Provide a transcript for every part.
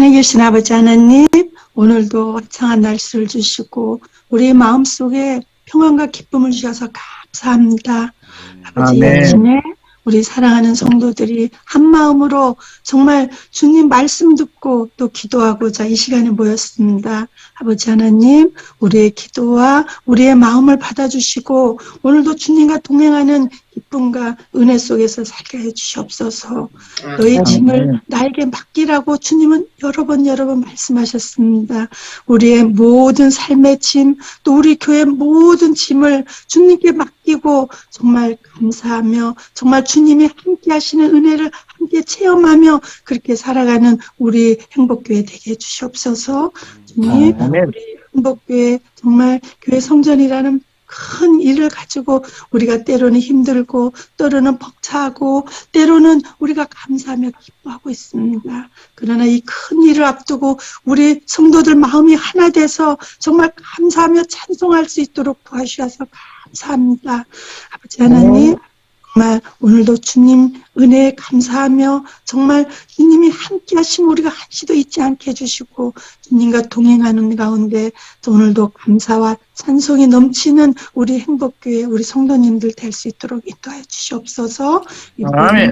하늘에 계신 아버지 하나님, 오늘도 화창한 날씨를 주시고 우리 마음속에 평안과 기쁨을 주셔서 감사합니다. 아버지, 이 아멘. 아침에 우리 사랑하는 성도들이 한 마음으로 정말 주님 말씀 듣고 또 기도하고자 이 시간에 모였습니다. 아버지 하나님, 우리의 기도와 우리의 마음을 받아주시고 오늘도 주님과 동행하는 기쁨과 은혜 속에서 살게 해주시옵소서. 너의 짐을 아멘. 나에게 맡기라고 주님은 여러 번 말씀하셨습니다. 우리의 모든 삶의 짐, 또 우리 교회 모든 짐을 주님께 맡기고 정말 감사하며 정말 주님이 함께 하시는 은혜를 함께 체험하며 그렇게 살아가는 우리 행복교회 되게 해주시옵소서. 주님, 아멘. 우리 행복교회 정말 교회 성전이라는 큰 일을 가지고 우리가 때로는 힘들고 때로는 벅차고 때로는 우리가 감사하며 기뻐하고 있습니다. 그러나 이 큰 일을 앞두고 우리 성도들 마음이 하나 돼서 정말 감사하며 찬송할 수 있도록 도와주셔서 감사합니다. 아버지 하나님, 정말 오늘도 주님 은혜에 감사하며 정말 주님이 함께 하시면 우리가 한시도 잊지 않게 해주시고 주님과 동행하는 가운데 오늘도 감사와 찬송이 넘치는 우리 행복교회 우리 성도님들 될 수 있도록 인도하여 주시옵소서. 아멘.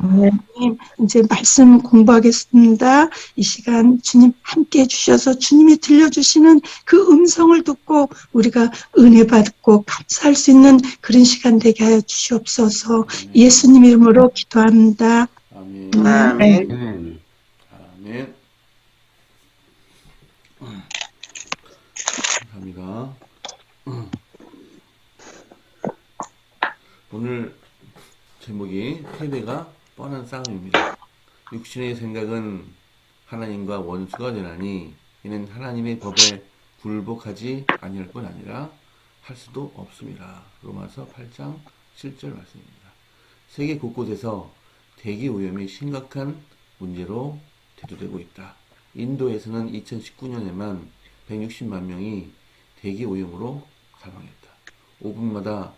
주님, 이제 말씀 공부하겠습니다. 이 시간 주님 함께 해주셔서 주님이 들려주시는 그 음성을 듣고 우리가 은혜 받고 감사할 수 있는 그런 시간 되게 하여 주시옵소서. 예수님 이름으로 기도합니다. 아멘. 아멘. 아멘. 감사합니다. 오늘 제목이 패배가 뻔한 싸움입니다. 육신의 생각은 하나님과 원수가 되나니 이는 하나님의 법에 굴복하지 아니할 뿐 아니라 할 수도 없습니다. 로마서 8장 7절 말씀입니다. 세계 곳곳에서 대기 오염이 심각한 문제로 대두되고 있다. 인도에서는 2019년에만 160만 명이 대기 오염으로 사망했다. 5분마다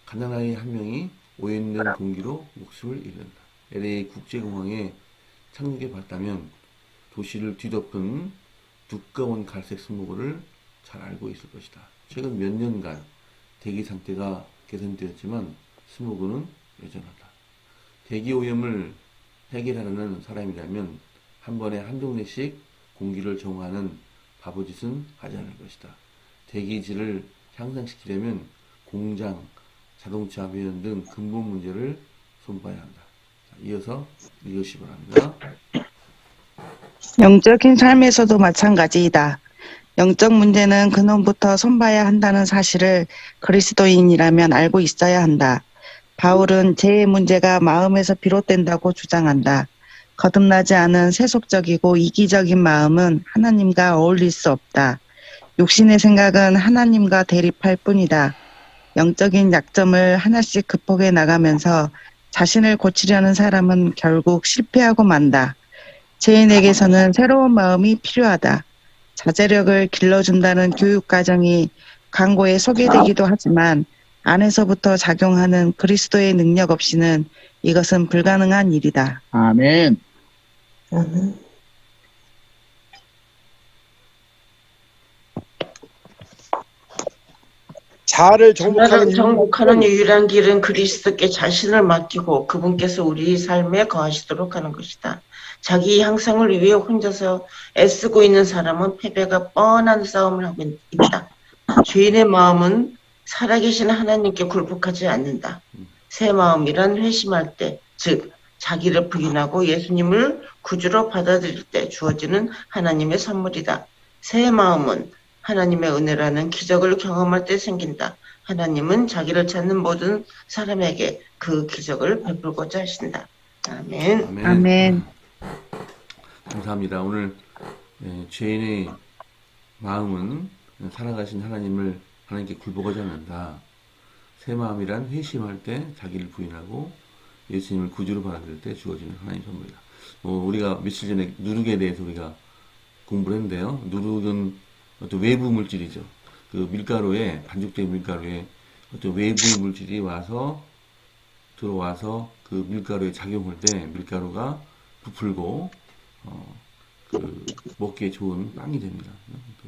가난아이 한 명이 오염된 공기로 목숨을 잃는다. LA 국제공항에 착륙해 봤다면 도시를 뒤덮은 두꺼운 갈색 스모그를 잘 알고 있을 것이다. 최근 몇 년간 대기 상태가 개선되었지만 스모그는 여전하다. 대기 오염을 해결하려는 사람이라면 한 번에 한 동네씩 공기를 정화하는 바보짓은 하지 않을 것이다. 대기질을 향상시키려면 공장, 자동차 배연 등 근본 문제를 손봐야 한다. 이어서 읽으시 바랍니다. 영적인 삶에서도 마찬가지이다. 영적 문제는 근원부터 손봐야 한다는 사실을 그리스도인이라면 알고 있어야 한다. 바울은 죄의 문제가 마음에서 비롯된다고 주장한다. 거듭나지 않은 세속적이고 이기적인 마음은 하나님과 어울릴 수 없다. 육신의 생각은 하나님과 대립할 뿐이다. 영적인 약점을 하나씩 극복해 나가면서 자신을 고치려는 사람은 결국 실패하고 만다. 죄인에게서는 새로운 마음이 필요하다. 자제력을 길러준다는 교육과정이 광고에 소개되기도 하지만 안에서부터 작용하는 그리스도의 능력 없이는 이것은 불가능한 일이다. 아멘. 자아를 자아를 정복하는 정복하는 유일한 길은 그리스도께 자신을 맡기고 그분께서 우리 삶에 거하시도록 하는 것이다. 자기 향상을 위해 혼자서 애쓰고 있는 사람은 패배가 뻔한 싸움을 하고 있다. 죄인의 마음은 살아계신 하나님께 굴복하지 않는다. 새 마음이란 회심할 때, 즉 자기를 부인하고 예수님을 구주로 받아들일 때 주어지는 하나님의 선물이다. 새 마음은 하나님의 은혜라는 기적을 경험할 때 생긴다. 하나님은 자기를 찾는 모든 사람에게 그 기적을 베풀고자 하신다. 아멘. 아멘. 감사합니다. 오늘 죄인의 마음은 살아가신 하나님께 굴복하지 않는다. 새 마음이란 회심할 때 자기를 부인하고 예수님을 구주로 받아들일 때 주어지는 하나님 선물이다. 우리가 며칠 전에 누룩에 대해서 우리가 공부를 했는데요. 누룩은 어떤 외부 물질이죠. 그 밀가루에, 반죽된 밀가루에 어떤 외부 물질이 들어와서 그 밀가루에 작용할 때 밀가루가 부풀고 먹기에 좋은 빵이 됩니다.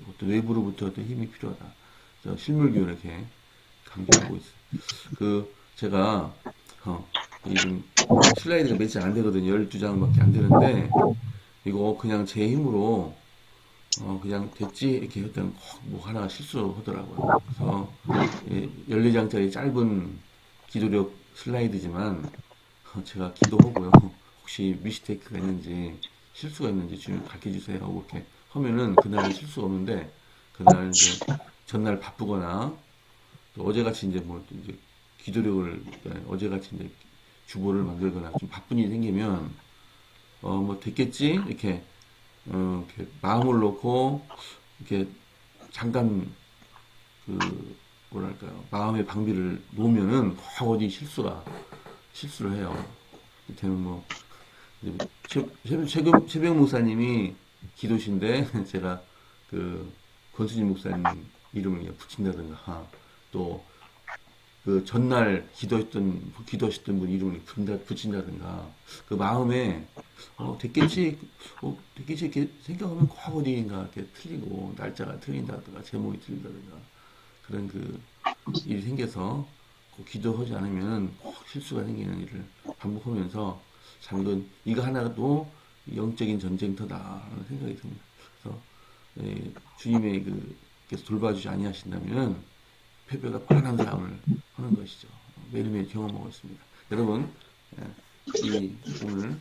어떤 외부로부터 어떤 힘이 필요하다. 실물 교훈을 이렇게 강조하고 있어요. 제가, 지금 슬라이드가 몇 장 안 되거든요. 12장밖에 안 되는데, 이거 그냥 제 힘으로, 그냥 됐지? 이렇게 했더니 뭐 하나 실수하더라고요. 그래서, 14장짜리 짧은 기도력 슬라이드지만, 제가 기도하고요. 혹시 미스테이크가 있는지, 실수가 있는지 주님 가르쳐 주세요 하고 이렇게 하면은 그날은 실수가 없는데, 그날 이제 전날 바쁘거나, 또 어제같이 이제 뭐 이제 기도력을, 어제같이 이제 주보를 만들거나 좀 바쁜 일이 생기면, 뭐 됐겠지? 이렇게, 이렇게 마음을 놓고, 이렇게 잠깐 뭐랄까요. 마음의 방비를 놓으면은 확 어디 실수를 해요. 이때는 뭐, 최병 목사님이 기도신데, 제가 권수진 목사님 이름을 그냥 붙인다든가, 또, 전날 기도하셨던 분 이름을 붙인다든가, 그 마음에, 됐겠지, 됐겠지, 이렇게 생각하면 확 어디인가 이렇게 틀리고, 날짜가 틀린다든가, 제목이 틀린다든가, 그런 일이 생겨서, 기도하지 않으면 확 실수가 생기는 일을 반복하면서, 참, 이거 하나도 영적인 전쟁터다라는 생각이 듭니다. 그래서, 주님의 계속 돌봐주지 아니하신다면, 패배가 뻔한 싸움을 하는 것이죠. 매일매일 경험하고 있습니다. 여러분, 오늘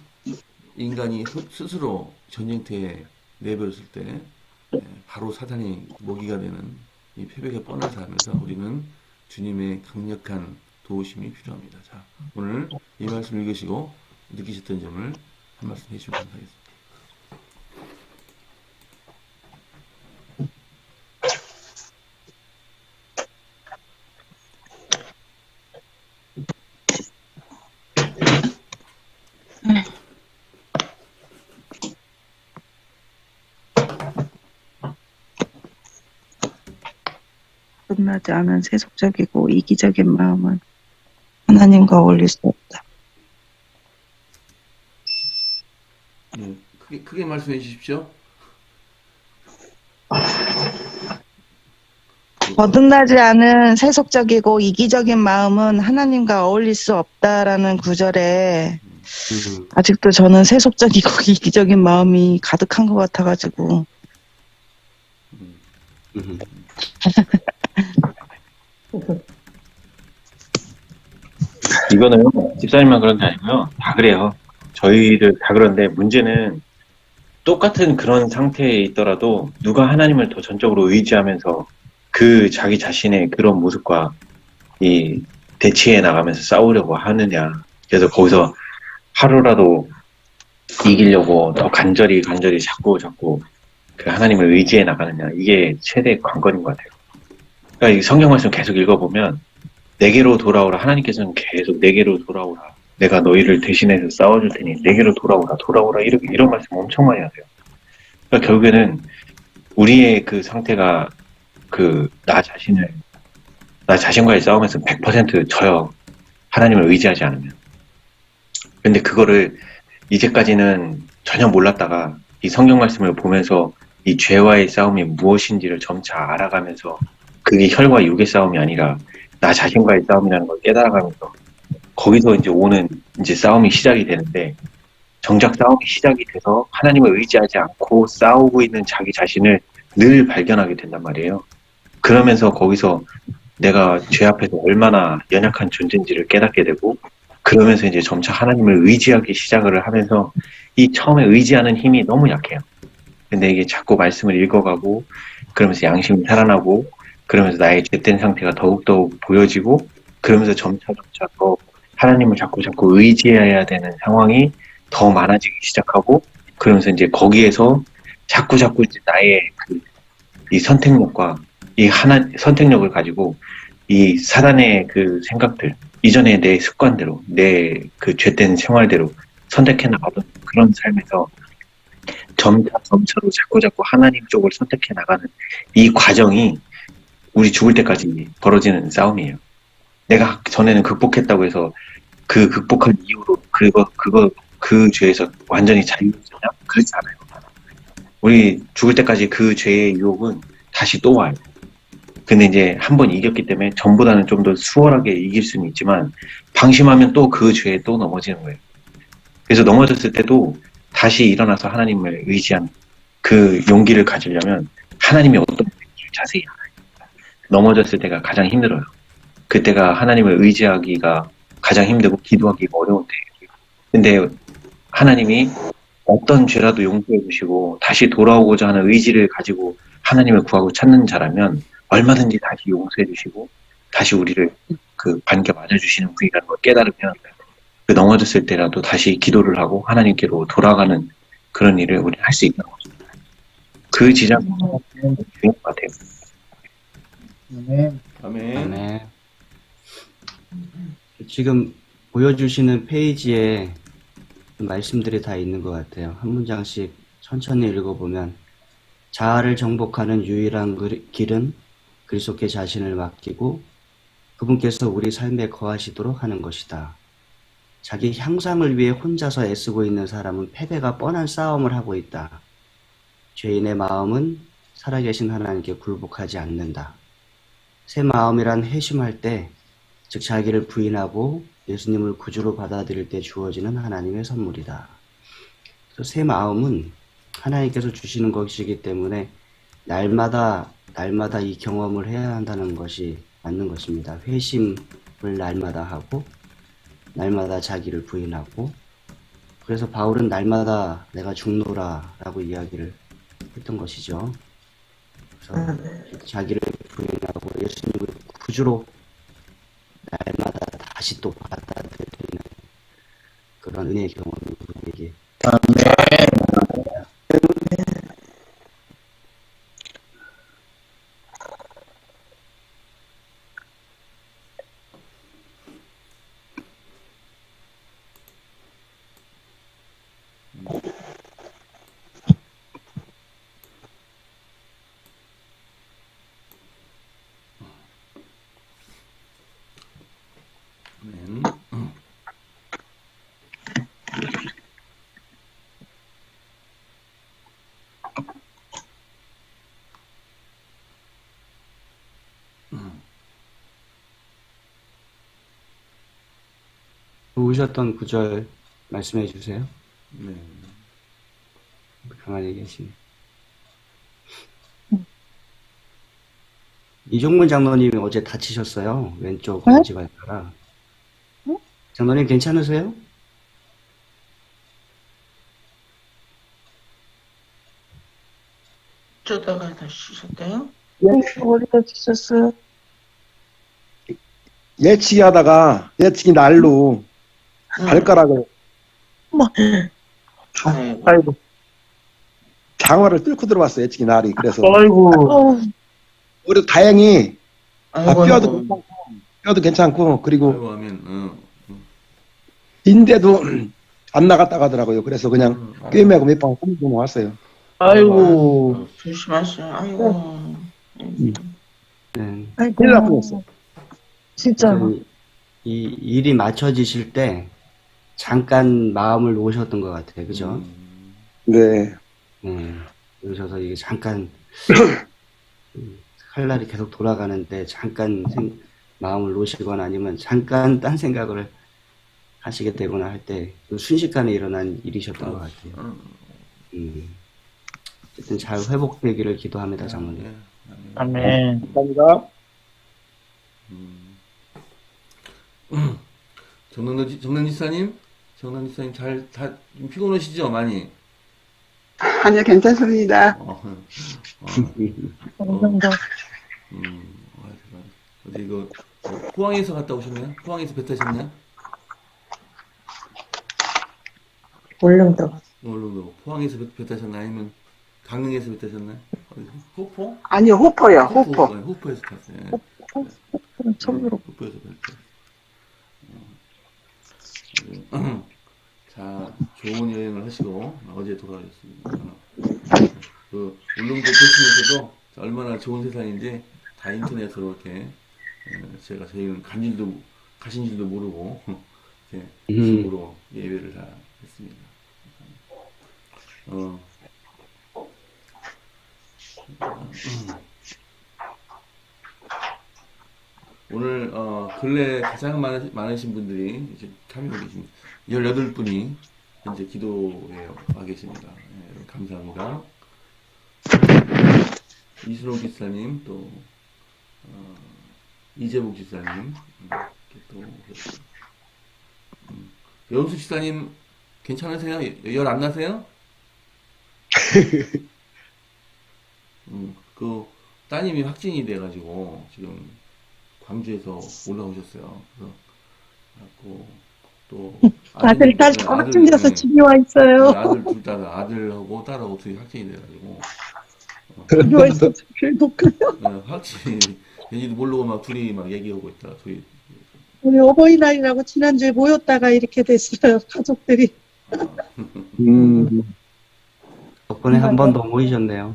인간이 스스로 전쟁터에 내버렸을 때, 바로 사단이 먹이가 되는 이 패배가 뻔한 삶에서 우리는 주님의 강력한 도우심이 필요합니다. 자, 오늘 이 말씀 읽으시고 느끼셨던 점을 한 말씀 해주시면 감사하겠습니다. 끝나지 않은 세속적이고 이기적인 마음은 하나님과 어울릴 수 없다. 네, 크게 말씀해 주십시오. 거듭나지 않은 세속적이고 이기적인 마음은 하나님과 어울릴 수 없다라는 구절에 아직도 저는 세속적이고 이기적인 마음이 가득한 것 같아가지고 이거는 집사님만 그런 게 아니고요. 다 그래요. 저희들 다 그런데 문제는 똑같은 그런 상태에 있더라도 누가 하나님을 더 전적으로 의지하면서 그 자기 자신의 그런 모습과 이 대치해 나가면서 싸우려고 하느냐. 그래서 거기서 하루라도 이기려고 더 간절히 자꾸 그 하나님을 의지해 나가느냐. 이게 최대 관건인 것 같아요. 그러니까 이 성경 말씀 계속 읽어보면 내게로 돌아오라. 하나님께서는 계속 내게로 돌아오라. 내가 너희를 대신해서 싸워줄 테니 내게로 돌아오라. 이런 말씀 엄청 많이 하세요. 그러니까 결국에는 우리의 그 상태가 나 자신과의 싸움에서 100% 져요. 하나님을 의지하지 않으면. 근데 그거를 이제까지는 전혀 몰랐다가 이 성경 말씀을 보면서 이 죄와의 싸움이 무엇인지를 점차 알아가면서 그게 혈과 육의 싸움이 아니라 나 자신과의 싸움이라는 걸 깨달아가면서 거기서 이제 오는 이제 싸움이 시작이 되는데 정작 싸움이 시작이 돼서 하나님을 의지하지 않고 싸우고 있는 자기 자신을 늘 발견하게 된단 말이에요. 그러면서 거기서 내가 죄 앞에서 얼마나 연약한 존재인지를 깨닫게 되고 그러면서 이제 점차 하나님을 의지하기 시작을 하면서 이 처음에 의지하는 힘이 너무 약해요. 근데 이게 자꾸 말씀을 읽어가고 그러면서 양심이 살아나고 그러면서 나의 죄된 상태가 더욱더욱 보여지고 그러면서 점차 더 하나님을 자꾸 의지해야 되는 상황이 더 많아지기 시작하고 그러면서 이제 거기에서 자꾸 이제 나의 이 선택력과 선택력을 가지고 이 사단의 그 생각들 이전에 내 습관대로 내 그 죄된 생활대로 선택해 나가던 그런 삶에서 점차로 자꾸 하나님 쪽을 선택해 나가는 이 과정이 우리 죽을 때까지 벌어지는 싸움이에요. 내가 전에는 극복했다고 해서 그 극복한 이후로 그 죄에서 완전히 자유해지냐? 그렇지 않아요. 우리 죽을 때까지 그 죄의 유혹은 다시 또 와요. 근데 이제 한 번 이겼기 때문에 전보다는 좀 더 수월하게 이길 수는 있지만 방심하면 또 그 죄에 또 넘어지는 거예요. 그래서 넘어졌을 때도 다시 일어나서 하나님을 의지한 그 용기를 가지려면 하나님이 어떤 분인지 자세히 알아요. 넘어졌을 때가 가장 힘들어요. 그때가 하나님을 의지하기가 가장 힘들고 기도하기가 어려운 때예요. 근데 하나님이 어떤 죄라도 용서해 주시고 다시 돌아오고자 하는 의지를 가지고 하나님을 구하고 찾는 자라면 얼마든지 다시 용서해 주시고 다시 우리를 그 반겨 맞아주시는 분이라는 걸 깨달으면 그 넘어졌을 때라도 다시 기도를 하고 하나님께로 돌아가는 그런 일을 우리는 할 수 있다는 거죠. 그 지점이 중요한 것 같아요. 아멘. 아멘. 네. 지금 보여주시는 페이지에 말씀들이 다 있는 것 같아요. 한 문장씩 천천히 읽어보면 자아를 정복하는 유일한 길은 그리스도께 자신을 맡기고 그분께서 우리 삶에 거하시도록 하는 것이다. 자기 향상을 위해 혼자서 애쓰고 있는 사람은 패배가 뻔한 싸움을 하고 있다. 죄인의 마음은 살아계신 하나님께 굴복하지 않는다. 새 마음이란 회심할 때, 즉 자기를 부인하고 예수님을 구주로 받아들일 때 주어지는 하나님의 선물이다. 그래서 새 마음은 하나님께서 주시는 것이기 때문에 날마다 이 경험을 해야 한다는 것이 맞는 것입니다. 회심을 날마다 하고 날마다 자기를 부인하고, 그래서 바울은 날마다 내가 죽노라 라고 이야기를 했던 것이죠. 그래서 자기를 부인하고 예수님을 구주로 날마다 다시 또 받아들이는 그런 은혜의 경험이 우리에게 아멘. 보셨던 구절 말씀해 주세요. 네. 가만히 계시네. 이종문 장로님이 어제 다치셨어요. 왼쪽 네? 엄지발가락. 장로님 괜찮으세요? 어쩌다가 다치셨대요? 머리가 찢었어요. 예치기 하다가 예치기 날로 발가락을 아이고. 장화를 뚫고 들어왔어요. 예치기 날이. 그래서 아이고. 그래도 다행히 아이고, 뼈도 괜찮고 그리고 아이고 아멘. 인대도 안 나갔다 가더라고요. 그래서 그냥 꿰매고 몇 방 꼼꼼히 왔어요. 아이고. 조심하세요. 아이고. 네. 큰일 날 뻔했어요. 진짜. 이 일이 맞춰지실 때 잠깐 마음을 놓으셨던 것 같아요. 그죠? 네. 그러셔서 이게 잠깐 칼날이 계속 돌아가는데 잠깐 마음을 놓으시거나 아니면 잠깐 딴 생각을 하시게 되거나 할 때 순식간에 일어난 일이셨던 것 같아요. 어쨌든 잘 회복되기를 기도합니다, 장모님. 아멘. 감사합니다. 정남 지사님 다 피곤하시죠, 많이? 아니요, 괜찮습니다. 어디 이거 포항에서 갔다 오셨나요? 포항에서 배 타셨나요? 울릉도. 오늘도 포항에서 배 타셨나요? 아니면 강릉에서 배 타셨나요? 호포? 아니요, 호포요, 호포. 네, 호포에서 탔어요. 처음으로. 호포에서 배 탔어요. 자, 좋은 여행을 하시고 어제 돌아오셨습니다. 그 울릉도 계시면서도 얼마나 좋은 세상인지 다 인터넷으로 이렇게 저희는 가신 줄도 모르고 이렇게 줌으로 예배를 다 했습니다. 오늘 근래 가장 많으신 분들이 이제 참여해 계십니다. 18분이 현재 기도에 와 계십니다. 네, 여러분 감사합니다. 이순호 기사님, 또 이재복 지사님, 이렇게 또 연수 지사님 괜찮으세요? 열 안 나세요? 그 따님이 확진이 돼가지고 지금 광주에서 올라오셨어요. 그래서 또 아들, 딸 다 아들, 확진돼서 네, 집에 와 있어요. 아들 둘 다 아들하고 딸하고 둘이 확진이 돼가지고 집에 와 있어서 그래도 확진이 괜히도 모르고 막 둘이 막 얘기하고 있다. 둘이 우리 어버이날이라고 지난주에 모였다가 이렇게 됐어요. 가족들이. 덕분에 한 번 더 모이셨네요.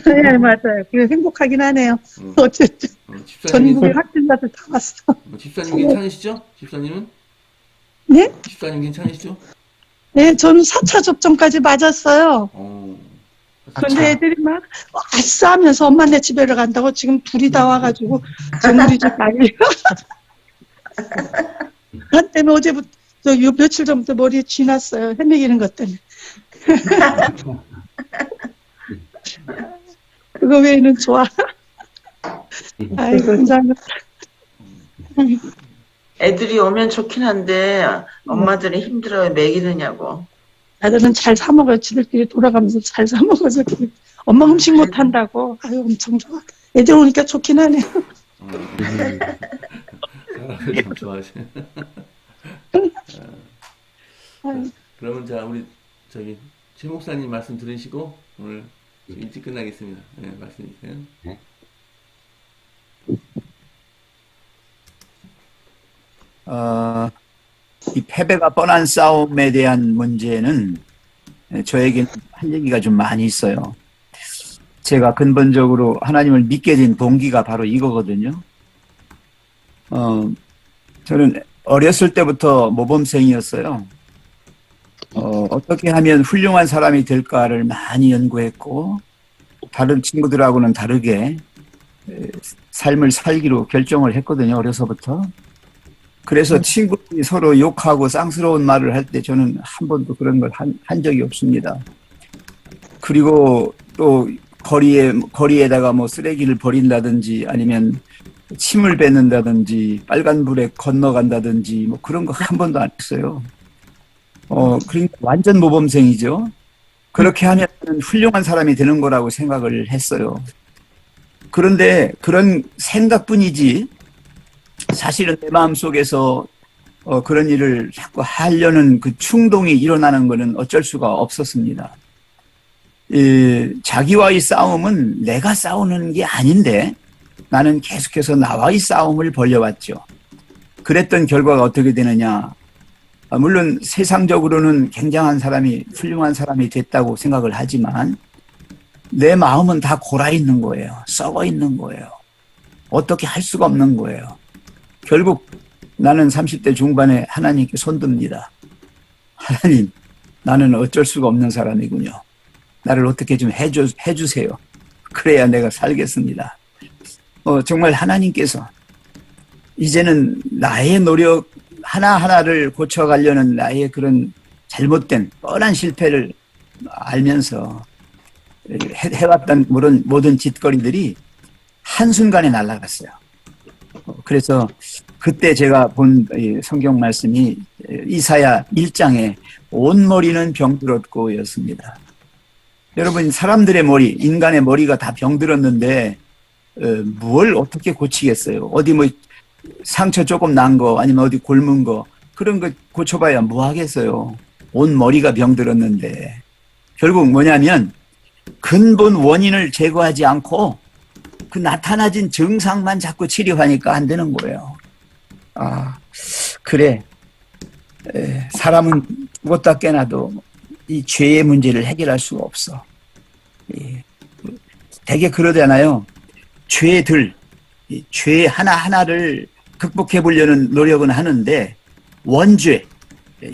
네, 맞아요. 그래 행복하긴 하네요. 어쨌든 전국에 확진자들 다 왔어. 집사님 괜찮으시죠? 집사님은? 네? 집사님 괜찮으시죠? 네, 저는 4차 접종까지 맞았어요. 그런데 4차. 애들이 막 아싸 하면서 엄마네 집에를 간다고 지금 둘이 다 와가지고 지금 우리 집 난리. 한 때문에 어제부터 며칠 전부터 머리에 쥐 났어요. 헤매기는 것 때문에. 그거 외에는 좋아. 아이고, 감사합니다. 애들이 오면 좋긴 한데 엄마들이 힘들어요. 먹이느냐고. 아들은 잘 사먹어요. 지들끼리 돌아가면서 잘 사먹어서 엄마 음식 못한다고. 아유, 엄청 좋아. 애들 오니까 좋긴 하네요. 사람을 참 좋아하시네. 그러면 자 우리 저기 최 목사님 말씀 들으시고 오늘 일찍 끝나겠습니다. 네, 말씀 주세요. 네. 이 패배가 뻔한 싸움에 대한 문제는 저에게는 할 얘기가 좀 많이 있어요. 제가 근본적으로 하나님을 믿게 된 동기가 바로 이거거든요. 저는 어렸을 때부터 모범생이었어요. 어떻게 하면 훌륭한 사람이 될까를 많이 연구했고, 다른 친구들하고는 다르게 삶을 살기로 결정을 했거든요, 어려서부터. 그래서 친구들이 서로 욕하고 쌍스러운 말을 할 때 저는 한 번도 그런 걸 한 적이 없습니다. 그리고 또 거리에다가 뭐 쓰레기를 버린다든지 아니면 침을 뱉는다든지 빨간불에 건너간다든지 뭐 그런 거 한 번도 안 했어요. 그러니까 완전 모범생이죠. 그렇게 하면 훌륭한 사람이 되는 거라고 생각을 했어요. 그런데 그런 생각뿐이지 사실은 내 마음속에서 그런 일을 자꾸 하려는 그 충동이 일어나는 것은 어쩔 수가 없었습니다. 자기와의 싸움은 내가 싸우는 게 아닌데 나는 계속해서 나와의 싸움을 벌여왔죠. 그랬던 결과가 어떻게 되느냐. 물론 세상적으로는 굉장한 사람이, 훌륭한 사람이 됐다고 생각을 하지만 내 마음은 다 골아 있는 거예요. 썩어 있는 거예요. 어떻게 할 수가 없는 거예요. 결국 나는 30대 중반에 하나님께 손듭니다. 하나님, 나는 어쩔 수가 없는 사람이군요. 나를 어떻게 좀 해주세요. 그래야 내가 살겠습니다. 정말 하나님께서 이제는 나의 노력 하나하나를 고쳐가려는 나의 그런 잘못된 뻔한 실패를 알면서 해왔던 모든 짓거리들이 한순간에 날아갔어요. 그래서 그때 제가 본 성경 말씀이 이사야 1장에 온 머리는 병들었고 였습니다. 여러분, 사람들의 머리, 인간의 머리가 다 병들었는데 뭘 어떻게 고치겠어요? 어디 뭐 상처 조금 난 거 아니면 어디 곪은 거 그런 거 고쳐봐야 뭐 하겠어요. 온 머리가 병들었는데 결국 뭐냐면 근본 원인을 제거하지 않고 그 나타나진 증상만 자꾸 치료하니까 안 되는 거예요. 그래. 사람은 죽었다 깨나도 이 죄의 문제를 해결할 수가 없어. 되게 그러잖아요. 죄 하나하나를 극복해 보려는 노력은 하는데 원죄,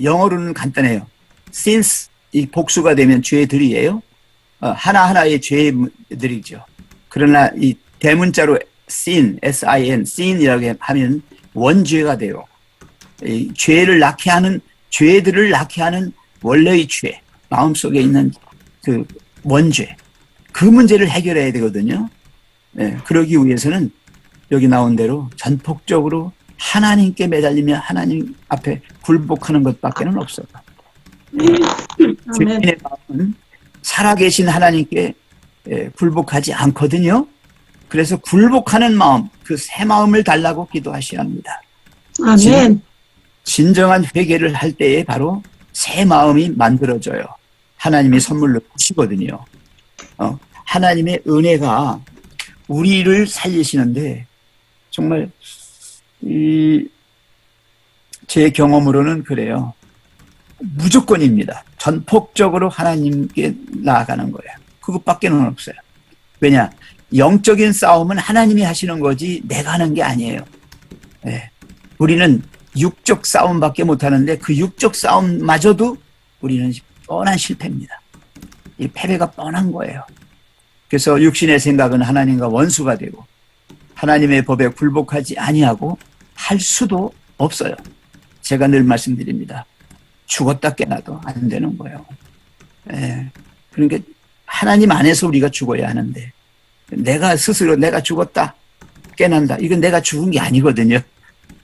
영어로는 간단해요. sins, 이 복수가 되면 죄들이에요. 하나하나의 죄들이죠. 그러나 이 대문자로 sin, sin, sin이라고 하면 원죄가 돼요. 이 죄를 낳게 하는, 죄들을 낳게 하는 원래의 죄, 마음속에 있는 그 원죄, 그 문제를 해결해야 되거든요. 네, 그러기 위해서는 여기 나온 대로 전폭적으로 하나님께 매달리며 하나님 앞에 굴복하는 것밖에는 없어요. 죄인의 마음은 살아계신 하나님께 굴복하지 않거든요. 그래서 굴복하는 마음, 그 새 마음을 달라고 기도하셔야 합니다. 아멘. 진정한 회개를 할 때에 바로 새 마음이 만들어져요. 하나님이 선물로 주시거든요. 하나님의 은혜가 우리를 살리시는데 정말 제 경험으로는 그래요. 무조건입니다. 전폭적으로 하나님께 나아가는 거예요. 그것밖에는 없어요. 왜냐? 영적인 싸움은 하나님이 하시는 거지 내가 하는 게 아니에요. 네. 우리는 육적 싸움밖에 못하는데 그 육적 싸움마저도 우리는 뻔한 실패입니다. 이 패배가 뻔한 거예요. 그래서 육신의 생각은 하나님과 원수가 되고 하나님의 법에 굴복하지 아니하고 할 수도 없어요. 제가 늘 말씀드립니다. 죽었다 깨나도 안 되는 거예요. 예. 그러니까 하나님 안에서 우리가 죽어야 하는데 내가 스스로 내가 죽었다 깨난다. 이건 내가 죽은 게 아니거든요.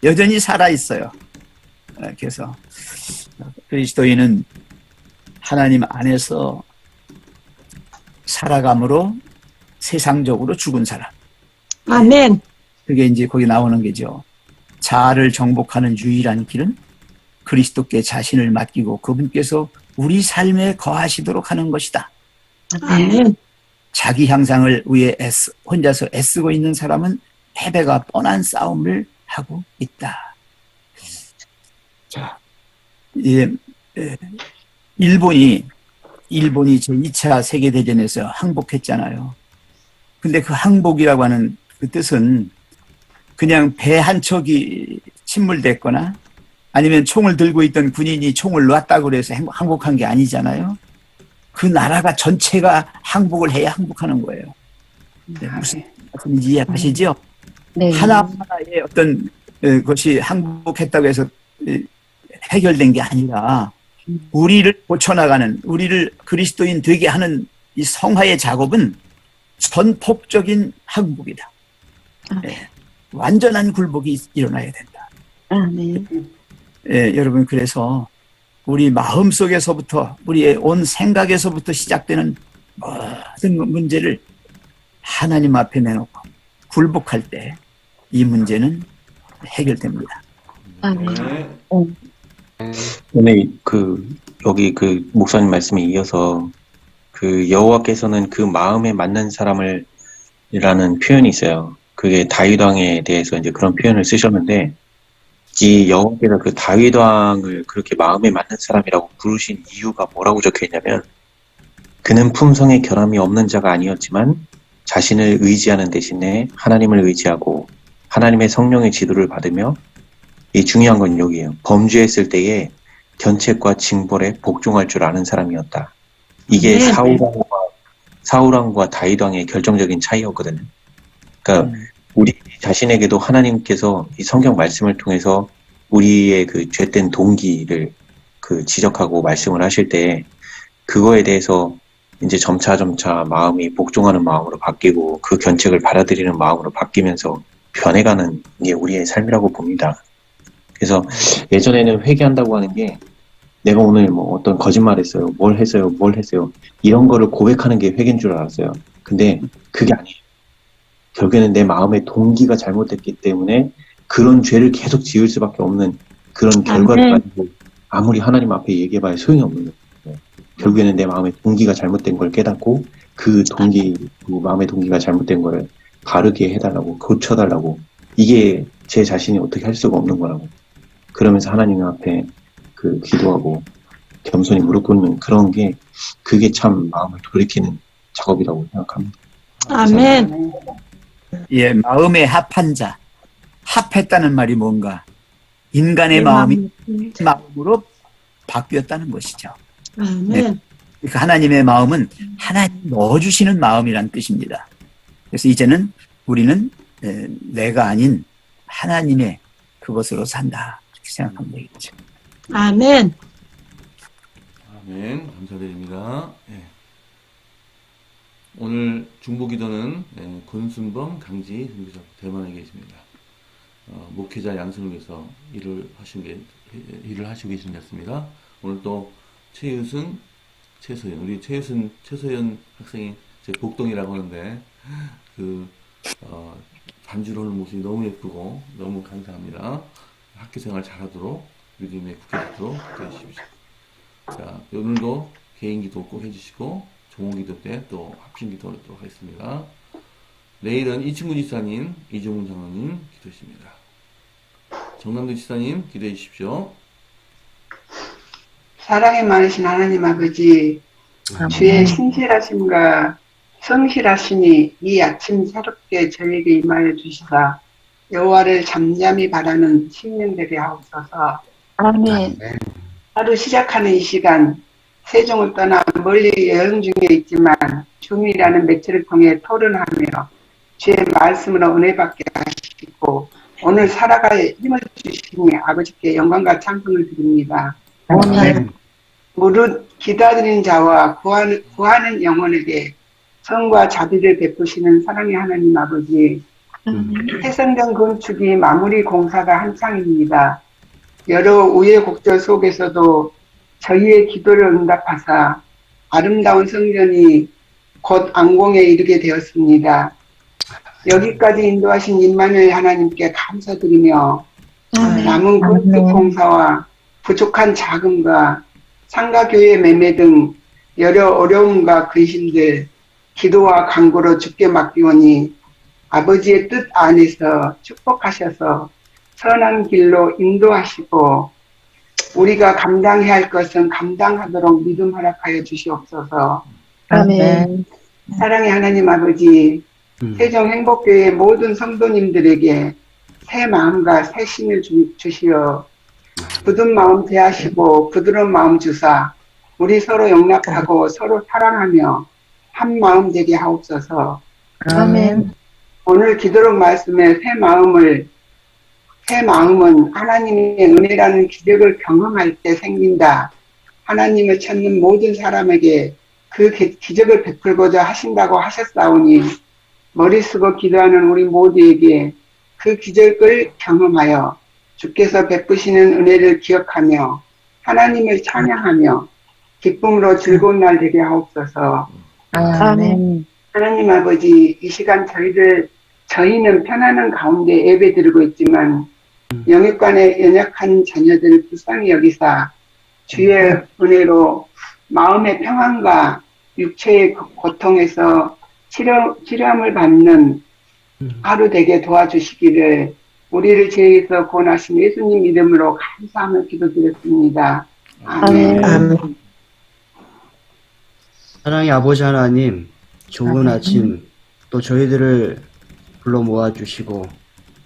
여전히 살아있어요. 그래서 그리스도인은 하나님 안에서 살아감으로 세상적으로 죽은 사람. 아멘. 그게 이제 거기 나오는 게죠. 자아를 정복하는 유일한 길은 그리스도께 자신을 맡기고 그분께서 우리 삶에 거하시도록 하는 것이다. 아멘. 자기 향상을 위해 혼자서 애쓰고 있는 사람은 패배가 뻔한 싸움을 하고 있다. 자, 일본이 제2차 세계대전에서 항복했잖아요. 근데 그 항복이라고 하는 그 뜻은 그냥 배 한 척이 침몰됐거나 아니면 총을 들고 있던 군인이 총을 놨다고 해서 항복한 게 아니잖아요. 그 나라가 전체가 항복을 해야 항복하는 거예요. 네, 무슨 말씀인지 이해하시죠? 네. 하나하나의 어떤 것이 항복했다고 해서 해결된 게 아니라 우리를 고쳐나가는, 우리를 그리스도인 되게 하는 이 성화의 작업은 전폭적인 항복이다. 네, 완전한 굴복이 일어나야 된다. 네. 여러분, 그래서 우리 마음속에서부터 우리의 온 생각에서부터 시작되는 모든 문제를 하나님 앞에 내놓고 굴복할 때 이 문제는 해결됩니다. 오늘 여기 목사님 말씀에 이어서 여호와께서는 그 마음에 맞는 사람을 이라는 표현이 있어요. 그게 다윗 왕에 대해서 이제 그런 표현을 쓰셨는데, 이 여호와께서 그 다윗 왕을 그렇게 마음에 맞는 사람이라고 부르신 이유가 뭐라고 적혀 있냐면, 그는 품성에 결함이 없는 자가 아니었지만 자신을 의지하는 대신에 하나님을 의지하고 하나님의 성령의 지도를 받으며, 이 중요한 건 여기에요. 범죄했을 때에 견책과 징벌에 복종할 줄 아는 사람이었다. 이게 사울왕과 다윗 왕의 결정적인 차이였거든요. 그러니까 우리 자신에게도 하나님께서 이 성경 말씀을 통해서 우리의 그 죄된 동기를 지적하고 말씀을 하실 때, 그거에 대해서 이제 점차 마음이 복종하는 마음으로 바뀌고 그 견책을 받아들이는 마음으로 바뀌면서 변해가는 게 우리의 삶이라고 봅니다. 그래서 예전에는 회개한다고 하는 게 내가 오늘 뭐 어떤 거짓말 했어요, 뭘 했어요 이런 거를 고백하는 게 회개인 줄 알았어요. 근데 그게 아니에요. 결국에는 내 마음의 동기가 잘못됐기 때문에 그런 죄를 계속 지을 수밖에 없는 그런 결과를 가지고 아무리 하나님 앞에 얘기해봐야 소용이 없는 거예요. 결국에는 내 마음의 동기가 잘못된 걸 깨닫고 그 마음의 동기가 잘못된 걸 바르게 해달라고, 고쳐달라고, 이게 제 자신이 어떻게 할 수가 없는 거라고. 그러면서 하나님 앞에 기도하고 겸손히 무릎 꿇는 그런 게, 그게 참 마음을 돌이키는 작업이라고 생각합니다. 아멘. 예, 마음에 합한 자. 합했다는 말이 뭔가? 인간의 마음이 마음으로 바뀌었다는 것이죠. 아멘. 네. 그러니까 하나님의 마음은 하나님 넣어주시는 마음이란 뜻입니다. 그래서 이제는 우리는 내가 아닌 하나님의 그것으로 산다. 이렇게 생각하면 되겠죠. 아멘. 아멘. 감사드립니다. 예. 오늘 중보기도는 권순범, 강지 선교사 대만에 계십니다. 목회자 양성을 위해서 일을 하시고 계신 것 같습니다. 오늘 또 최서연, 우리 최서연 학생이 제 복동이라고 하는데 반주를 하는 모습이 너무 예쁘고 너무 감사합니다. 학교 생활 잘하도록 믿음의 국회 되도록 해주십시오. 자, 오늘도 개인 기도 꼭 해주시고 종호 기도 때 또 합심 기도하도록 하겠습니다. 내일은 이충구 지사님, 이종훈 장로님 기도하십니다. 정남도 지사님 기도해 주십시오. 사랑이 많으신 하나님 아버지, 주의 신실하심과 성실하심이 이 아침 새롭게 저에게 임하여 주시사 여호와를 잠잠히 바라는 심령 되게 하옵소서. 아멘. 하루 시작하는 이 시간, 세종을 떠나 멀리 여행 중에 있지만 줌이라는 매체를 통해 토론하며 주의 말씀으로 은혜 받게 하시고 오늘 살아갈 힘을 주시니 아버지께 영광과 찬송을 드립니다. 아멘. 무릇 기다리는 자와 구하는 영혼에게 성과 자비를 베푸시는 사랑의 하나님 아버지, 해성전 건축이 마무리 공사가 한창입니다. 여러 우여곡절 속에서도 저희의 기도를 응답하사 아름다운 성전이 곧 완공에 이르게 되었습니다. 여기까지 인도하신 임마누엘 하나님께 감사드리며 남은 건축 공사와 부족한 자금과 상가교회 매매 등 여러 어려움과 근심들 기도와 간구로 주께 맡기오니 아버지의 뜻 안에서 축복하셔서 선한 길로 인도하시고 우리가 감당해야 할 것은 감당하도록 믿음 허락하여 주시옵소서. 아멘. 사랑의 하나님 아버지, 세종행복교회 모든 성도님들에게 새 마음과 새 힘을 주시어 굳은 마음 대하시고 부드러운 마음 주사 우리 서로 용납하고 서로 사랑하며 한 마음 되게 하옵소서. 아멘. 오늘 기도록 말씀에 새 마음은 하나님의 은혜라는 기적을 경험할 때 생긴다. 하나님을 찾는 모든 사람에게 그 기적을 베풀고자 하신다고 하셨사오니 머리 쓰고 기도하는 우리 모두에게 그 기적을 경험하여 주께서 베푸시는 은혜를 기억하며 하나님을 찬양하며 기쁨으로 즐거운 날 되게 하옵소서. 아멘. 하나님 아버지, 이 시간 저희는 편안한 가운데 예배 드리고 있지만 영육간의 연약한 자녀들 불쌍히 여기사 주의 은혜로 마음의 평안과 육체의 고통에서 치료함을 받는 하루 되게 도와주시기를 우리를 죄에서 구원하신 예수님 이름으로 감사하며 기도드렸습니다. 아멘. 아멘. 사랑의 아버지 하나님, 좋은 아침 또 저희들을 불러 모아주시고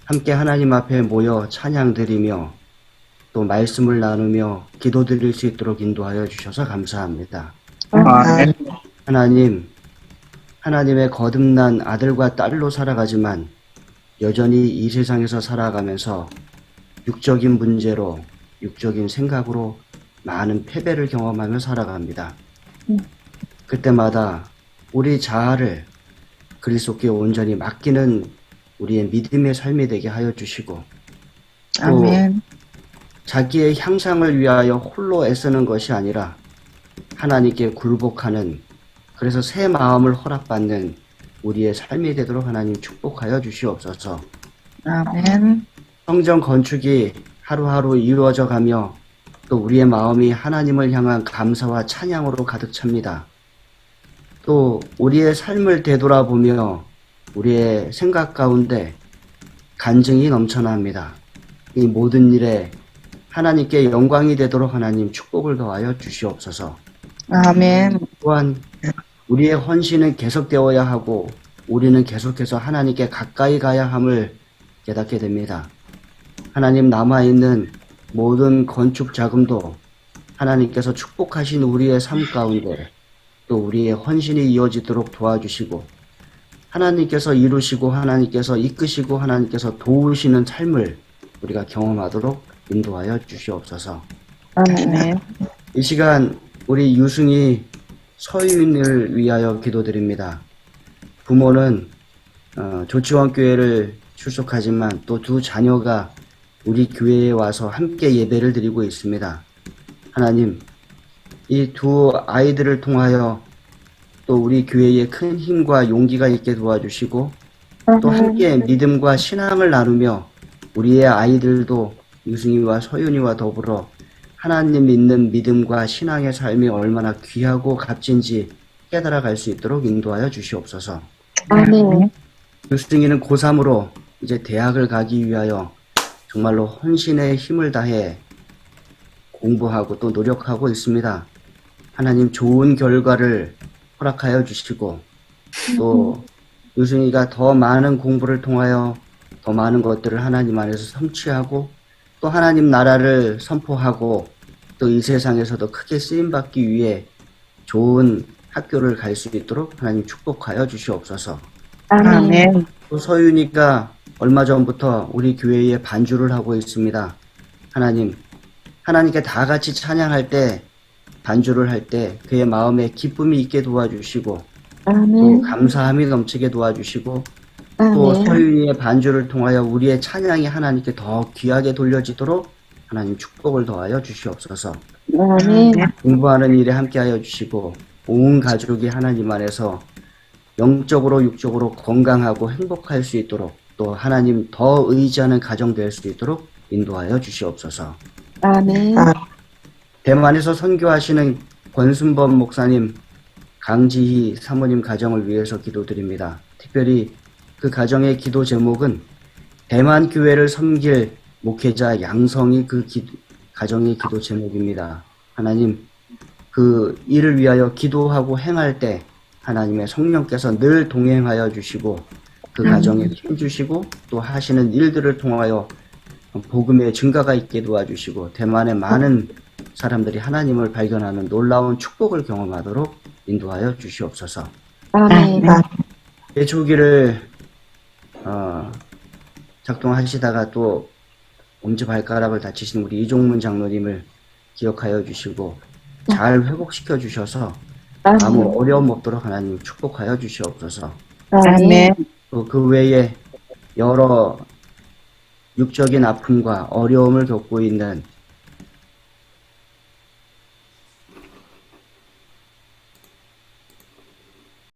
함께 하나님 앞에 모여 찬양드리며 또 말씀을 나누며 기도드릴 수 있도록 인도하여 주셔서 감사합니다. 아멘. 하나님, 하나님의 거듭난 아들과 딸로 살아가지만 여전히 이 세상에서 살아가면서 육적인 문제로, 육적인 생각으로 많은 패배를 경험하며 살아갑니다. 그때마다 우리 자아를 그리스도께 온전히 맡기는 우리의 믿음의 삶이 되게 하여 주시고 또 아멘. 자기의 향상을 위하여 홀로 애쓰는 것이 아니라 하나님께 굴복하는, 그래서 새 마음을 허락받는 우리의 삶이 되도록 하나님 축복하여 주시옵소서. 아멘. 성전 건축이 하루하루 이루어져 가며 또 우리의 마음이 하나님을 향한 감사와 찬양으로 가득 찹니다. 또 우리의 삶을 되돌아보며 우리의 생각 가운데 간증이 넘쳐납니다. 이 모든 일에 하나님께 영광이 되도록 하나님 축복을 더하여 주시옵소서. 아멘. 또한 우리의 헌신은 계속되어야 하고 우리는 계속해서 하나님께 가까이 가야 함을 깨닫게 됩니다. 하나님, 남아있는 모든 건축 자금도 하나님께서 축복하신 우리의 삶 가운데 또 우리의 헌신이 이어지도록 도와주시고 하나님께서 이루시고 하나님께서 이끄시고 하나님께서 도우시는 삶을 우리가 경험하도록 인도하여 주시옵소서. 아멘. 이 시간 우리 유승희 서유인을 위하여 기도드립니다. 부모는 조치원 교회를 출석하지만 또 두 자녀가 우리 교회에 와서 함께 예배를 드리고 있습니다. 하나님, 이 두 아이들을 통하여 또 우리 교회에 큰 힘과 용기가 있게 도와주시고 또 함께 믿음과 신앙을 나누며 우리의 아이들도 유승이와 서윤이와 더불어 하나님 믿는 믿음과 신앙의 삶이 얼마나 귀하고 값진지 깨달아갈 수 있도록 인도하여 주시옵소서. 아멘. 유승이는 고3으로 이제 대학을 가기 위하여 정말로 헌신의 힘을 다해 공부하고 또 노력하고 있습니다. 하나님 좋은 결과를 허락하여 주시고 또 유승이가 더 많은 공부를 통하여 더 많은 것들을 하나님 안에서 성취하고 또 하나님 나라를 선포하고 또 이 세상에서도 크게 쓰임받기 위해 좋은 학교를 갈 수 있도록 하나님 축복하여 주시옵소서. 아멘. 또 서윤이가 얼마 전부터 우리 교회에 반주를 하고 있습니다. 하나님, 하나님께 다 같이 찬양할 때 반주를 할 때 그의 마음에 기쁨이 있게 도와주시고 또 아멘. 감사함이 넘치게 도와주시고 또 아멘. 서윤이의 반주를 통하여 우리의 찬양이 하나님께 더 귀하게 돌려지도록 하나님 축복을 더하여 주시옵소서. 아멘. 공부하는 일에 함께하여 주시고 온 가족이 하나님 안에서 영적으로 육적으로 건강하고 행복할 수 있도록 또 하나님 더 의지하는 가정 될 수 있도록 인도하여 주시옵소서. 아멘. 대만에서 선교하시는 권순범 목사님, 강지희 사모님 가정을 위해서 기도드립니다. 특별히 그 가정의 기도 제목은 대만 교회를 섬길 목회자 양성이 가정의 기도 제목입니다. 하나님, 그 일을 위하여 기도하고 행할 때 하나님의 성령께서 늘 동행하여 주시고 그 가정에 힘 주시고 또 하시는 일들을 통하여 복음의 증가가 있게 도와주시고 대만의 많은 사람들이 하나님을 발견하는 놀라운 축복을 경험하도록 인도하여 주시옵소서. 아멘. 예초기를 작동하시다가 또 엄지발가락을 다치신 우리 이종문 장로님을 기억하여 주시고 잘 회복시켜 주셔서 아무 어려움 없도록 하나님 축복하여 주시옵소서. 아멘. 또 그 외에 여러 육적인 아픔과 어려움을 겪고 있는